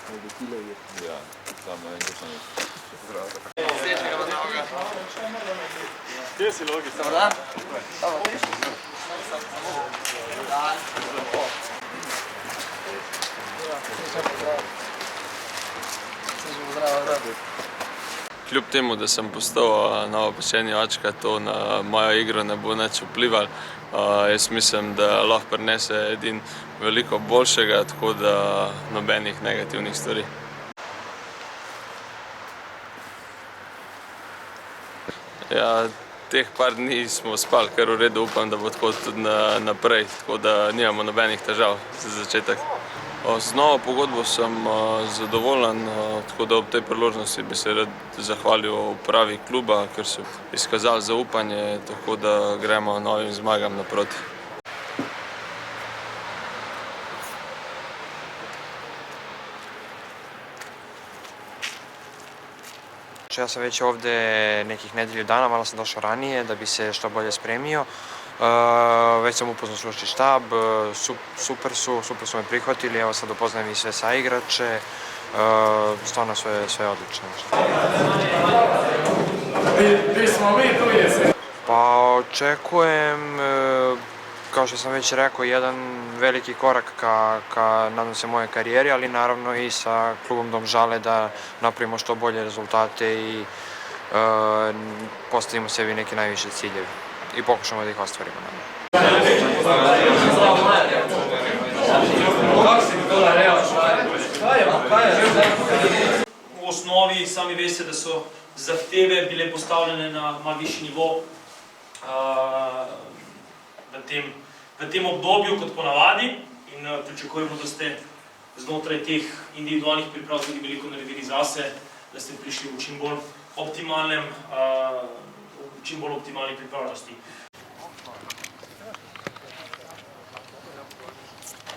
Ja, samo enega Gdje si Logi? Dobar dan. Kljub temu, da sem postal novopečeni ačka, to na mojo igro ne bo nič vplivalo. Jaz mislim, da lahko prinese edino veliko boljšega, tako da nobenih negativnih stvari. Ja, teh par dni smo spali kar v redu, upam, da bo tako tudi naprej, tako da nimamo nobenih težav za začetek. Z novo pogodbo sem zadovoljen, tako da ob tej priložnosti bi se rad zahvalil upravi kluba, ker so izkazali zaupanje, tako da gremo novim zmagam naproti. Ja sam već ovdje nekih nedelju dana, malo sam došao ranije da bi se što bolje spremio. Već sam upoznao stručni štab, super su me prihvatili, evo sad upoznajem i sve saigrače, stvarno sve odlično. Pa očekujem, kao što sam već rekao, jedan veliki korak ka nadam se moje karijeri, ali naravno i sa klubom Domžale da napravimo što bolje rezultate i postavimo sebi neke najviše ciljevi i pokušamo da ih ostvarimo. V osnovi sami veste, da so zahteve bile postavljene na malo višji nivo v tem obdobju kot ponavadi in pričakujemo, da ste znotraj teh individualnih priprav tudi veliko naredili zase, da ste prišli v čim bolj optimalni pripravljenosti.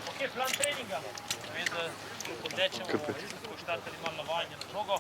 Ok, plan treninga. Zaveze, odrečemo, ko štartali malo navajanje na žogo.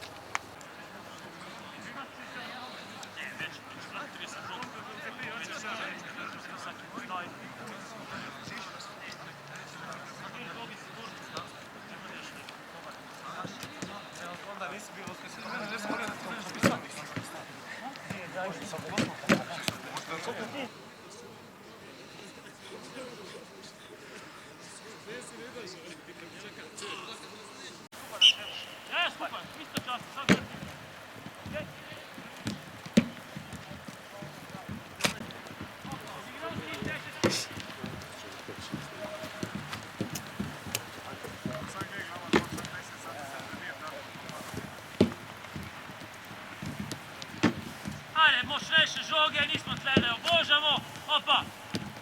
Moćnejše žoge, nismo